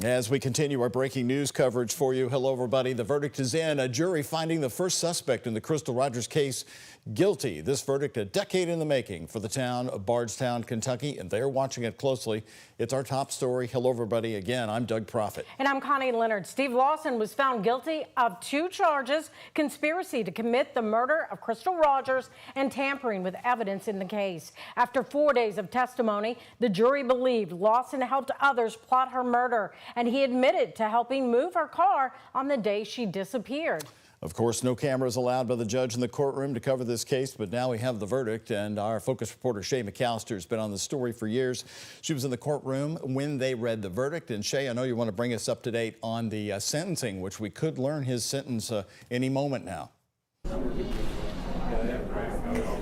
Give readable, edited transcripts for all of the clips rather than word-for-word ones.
As we continue our breaking news coverage for you, hello everybody. The verdict is in. A jury finding the first suspect in the Crystal Rogers case guilty. This verdict a decade in the making for the town of Bardstown, Kentucky, and they're watching it closely. It's our top story. Hello everybody. Again, I'm Doug Proffitt. And I'm Connie Leonard. Steve Lawson was found guilty of 2 charges: conspiracy to commit the murder of Crystal Rogers and tampering with evidence in the case. After 4 days of testimony, the jury believed Lawson helped others plot her murder, and he admitted to helping move her car on the day she disappeared. Of course, no cameras allowed by the judge in the courtroom to cover this case, but now we have the verdict, and our Focus reporter Shay McAllister has been on the story for years. She was in the courtroom when they read the verdict. And Shay, I know you want to bring us up to date on the sentencing, which we could learn his sentence any moment now.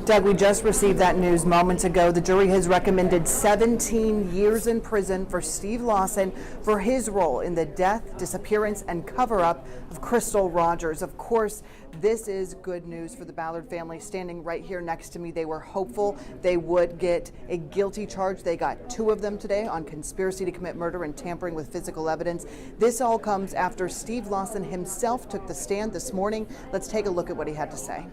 Doug, we just received that news moments ago. The jury has recommended 17 years in prison for Steve Lawson for his role in the death, disappearance, and cover-up of Crystal Rogers. Of course, this is good news for the Ballard family. Standing right here next to me, they were hopeful they would get a guilty charge. They got 2 of them today on conspiracy to commit murder and tampering with physical evidence. This all comes after Steve Lawson himself took the stand this morning. Let's take a look at what he had to say.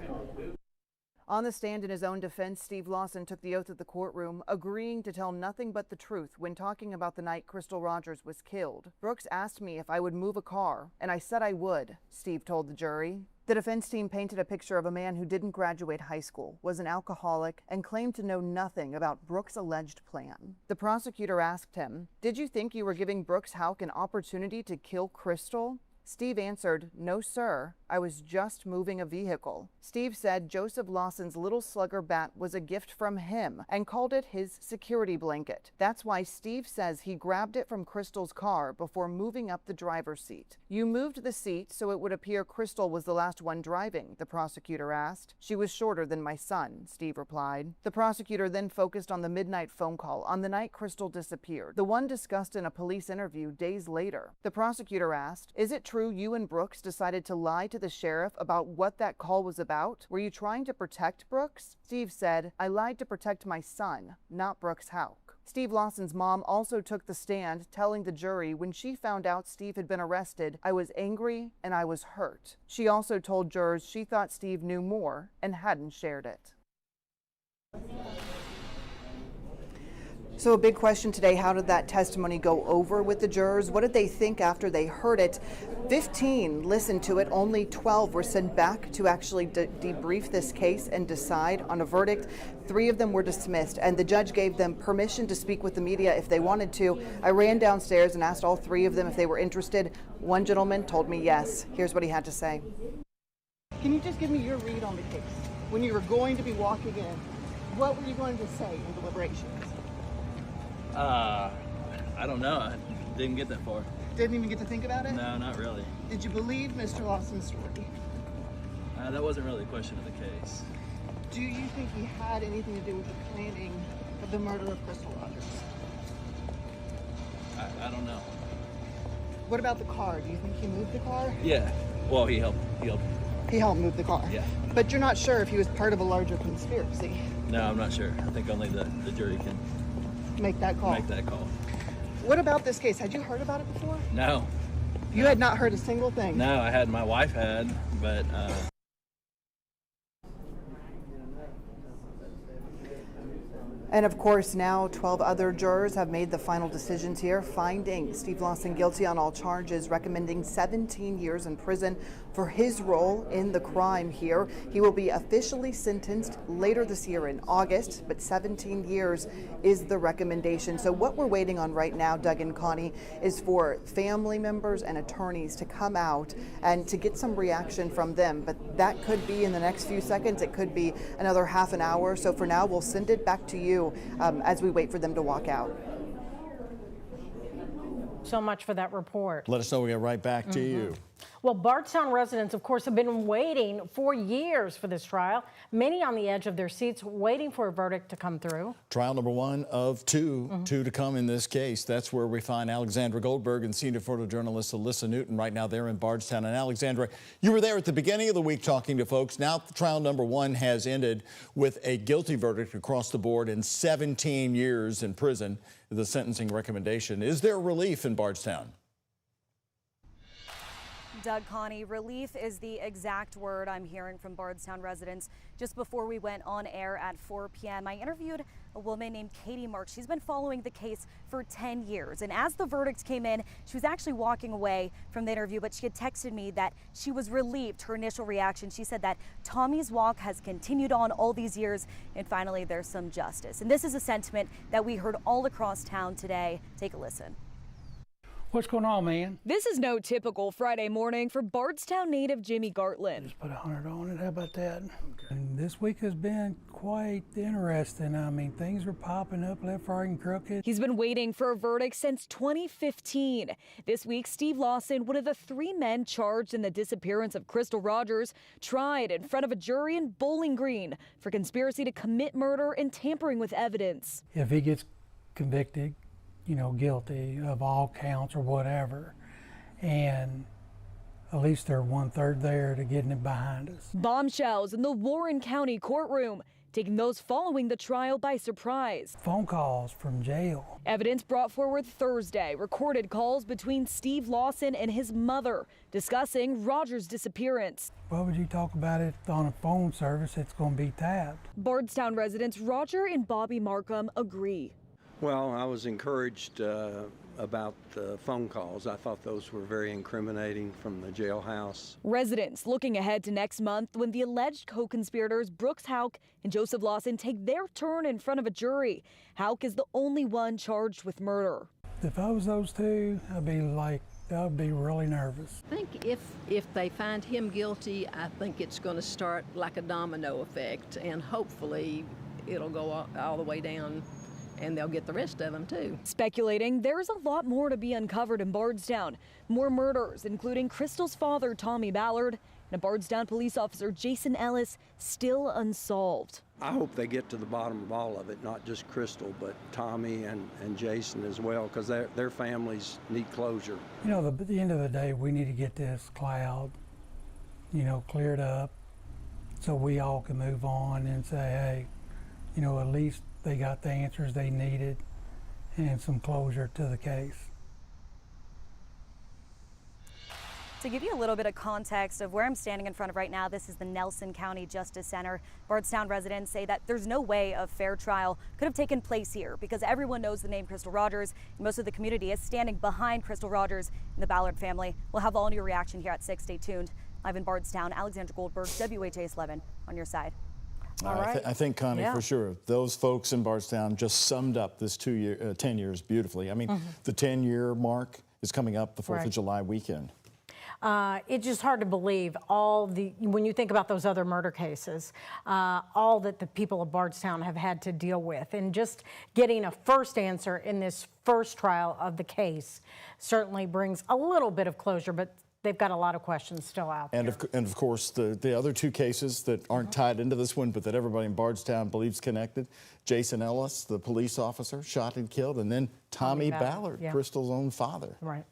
On the stand in his own defense, Steve Lawson took the oath at the courtroom, agreeing to tell nothing but the truth when talking about the night Crystal Rogers was killed. Brooks asked me if I would move a car, and I said I would, Steve told the jury. The defense team painted a picture of a man who didn't graduate high school, was an alcoholic, and claimed to know nothing about Brooks' alleged plan. The prosecutor asked him, "Did you think you were giving Brooks Houck an opportunity to kill Crystal?" Steve answered, "No, sir. I was just moving a vehicle." Steve said Joseph Lawson's little slugger bat was a gift from him and called it his security blanket. That's why Steve says he grabbed it from Crystal's car before moving up the driver's seat. "You moved the seat so it would appear Crystal was the last one driving?" the prosecutor asked. "She was shorter than my son," Steve replied. The prosecutor then focused on the midnight phone call on the night Crystal disappeared, the one discussed in a police interview days later. The prosecutor asked, "Is it true you and Brooks decided to lie to the sheriff about what that call was about? Were you trying to protect Brooks?" Steve said, "I lied to protect my son, not Brooks Houck." Steve Lawson's mom also took the stand, telling the jury when she found out Steve had been arrested, "I was angry and I was hurt." She also told jurors she thought Steve knew more and hadn't shared it. So a big question today, how did that testimony go over with the jurors? What did they think after they heard it? 15 listened to it, only 12 were sent back to actually debrief this case and decide on a verdict. 3 of them were dismissed, and the judge gave them permission to speak with the media if they wanted to. I ran downstairs and asked all 3 of them if they were interested. One gentleman told me yes. Here's what he had to say. Can you just give me your read on the case? When you were going to be walking in, what were you going to say in deliberations? I don't know. I didn't get that far. Didn't even get to think about it? No, not really. Did you believe Mr. Lawson's story? That wasn't really a question of the case. Do you think he had anything to do with the planning of the murder of Crystal Rogers? I don't know. What about the car? Do you think he moved the car? Yeah. Well, he helped. He helped move the car? Yeah. But you're not sure if he was part of a larger conspiracy? No, I'm not sure. I think only the jury can make that call. What about this case? Had you heard about it before? No. You had not heard a single thing? No, I had. My wife had, but And of course, now 12 other jurors have made the final decisions here, finding Steve Lawson guilty on all charges, recommending 17 years in prison for his role in the crime here. He will be officially sentenced later this year in August, but 17 years is the recommendation. So what we're waiting on right now, Doug and Connie, is for family members and attorneys to come out and to get some reaction from them. But that could be in the next few seconds. It could be another half an hour. So for now, we'll send it back to you as we wait for them to walk out. So much for that report. Let us know. We'll get right back to you. Well, Bardstown residents, of course, have been waiting for years for this trial. Many on the edge of their seats waiting for a verdict to come through. Trial number 1 of 2 to come in this case. That's where we find Alexandra Goldberg and senior photojournalist Alyssa Newton right now. They're in Bardstown. And Alexandra, you were there at the beginning of the week talking to folks. Now trial number 1 has ended with a guilty verdict across the board and 17 years in prison, the sentencing recommendation. Is there relief in Bardstown? Doug, Connie, relief is the exact word I'm hearing from Bardstown residents. Just before we went on air at 4 p.m., I interviewed a woman named Katie Marks. She's been following the case for 10 years. And as the verdict came in, she was actually walking away from the interview, but she had texted me that she was relieved. Her initial reaction, she said that Tommy's walk has continued on all these years, and finally there's some justice. And this is a sentiment that we heard all across town today. Take a listen. What's going on, man? This is no typical Friday morning for Bardstown native Jimmy Gartland. Just put 100 on it. How about that? Okay. And this week has been quite interesting. I mean, things are popping up left, right, and crooked. He's been waiting for a verdict since 2015. This week, Steve Lawson, one of the 3 men charged in the disappearance of Crystal Rogers, tried in front of a jury in Bowling Green for conspiracy to commit murder and tampering with evidence. If he gets convicted, guilty of all counts or whatever, and at least they're 1/3 there to getting it behind us. Bombshells in the Warren County courtroom, taking those following the trial by surprise. Phone calls from jail. Evidence brought forward Thursday, recorded calls between Steve Lawson and his mother discussing Rogers' disappearance. Why would you talk about it on a phone service that's going to be tapped? Bardstown residents Roger and Bobby Markham agree. Well, I was encouraged about the phone calls. I thought those were very incriminating from the jailhouse. Residents looking ahead to next month when the alleged co-conspirators Brooks Houck and Joseph Lawson take their turn in front of a jury. Houck is the only one charged with murder. If I was those two, I'd be really nervous. I think if they find him guilty, I think it's going to start like a domino effect, and hopefully it'll go all the way down, and they'll get the rest of them too. Speculating there's a lot more to be uncovered in Bardstown. More murders, including Crystal's father, Tommy Ballard, and a Bardstown police officer, Jason Ellis, still unsolved. I hope they get to the bottom of all of it, not just Crystal, but Tommy and Jason as well, because their families need closure. At the end of the day, we need to get this cloud, cleared up so we all can move on and say, hey, at least they got the answers they needed and some closure to the case. To give you a little bit of context of where I'm standing in front of right now, this is the Nelson County Justice Center. Bardstown residents say that there's no way a fair trial could have taken place here because everyone knows the name Crystal Rogers, and most of the community is standing behind Crystal Rogers and the Ballard family. We'll have all new reaction here at 6. Stay tuned. Live in Bardstown, Alexandra Goldberg, WHAS11 on your side. All right. I think, Connie, for sure, those folks in Bardstown just summed up this 10 years beautifully. I mean, the 10-year mark is coming up the 4th of July weekend. It's just hard to believe when you think about those other murder cases, all that the people of Bardstown have had to deal with. And just getting a first answer in this first trial of the case certainly brings a little bit of closure, but they've got a lot of questions still out there. And of course, the other 2 cases that aren't tied into this one, but that everybody in Bardstown believes connected. Jason Ellis, the police officer, shot and killed, and then Tommy Ballard, Crystal's own father. Right.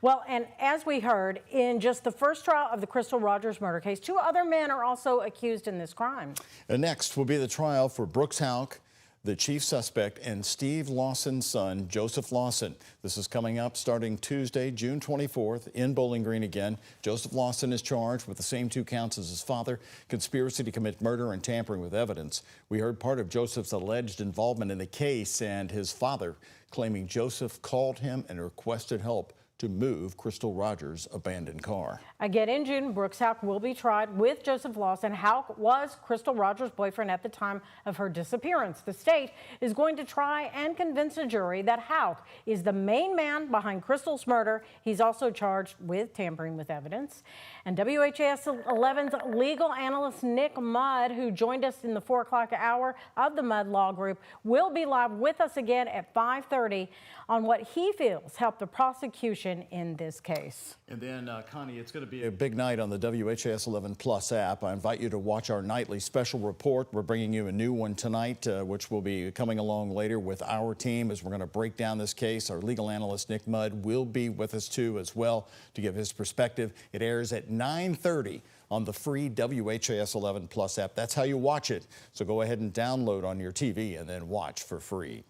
Well, and as we heard, in just the first trial of the Crystal Rogers murder case, 2 other men are also accused in this crime. And next will be the trial for Brooks Houck, the chief suspect, and Steve Lawson's son, Joseph Lawson. This is coming up starting Tuesday, June 24th, in Bowling Green again. Joseph Lawson is charged with the same 2 counts as his father, conspiracy to commit murder and tampering with evidence. We heard part of Joseph's alleged involvement in the case and his father claiming Joseph called him and requested help to move Crystal Rogers' abandoned car. Again in June, Brooks Houck will be tried with Joseph Lawson. Houck was Crystal Rogers' boyfriend at the time of her disappearance. The state is going to try and convince a jury that Houck is the main man behind Crystal's murder. He's also charged with tampering with evidence. And WHAS11's legal analyst Nick Mudd, who joined us in the 4 o'clock hour of the Mudd Law Group, will be live with us again at 5:30 on what he feels helped the prosecution in this case. And then, Connie, it's going to be a big night on the WHAS11 Plus app. I invite you to watch our nightly special report. We're bringing you a new one tonight, which will be coming along later with our team as we're going to break down this case. Our legal analyst, Nick Mudd, will be with us, too, as well, to give his perspective. It airs at 9:30 on the free WHAS11 Plus app. That's how you watch it. So go ahead and download on your TV and then watch for free.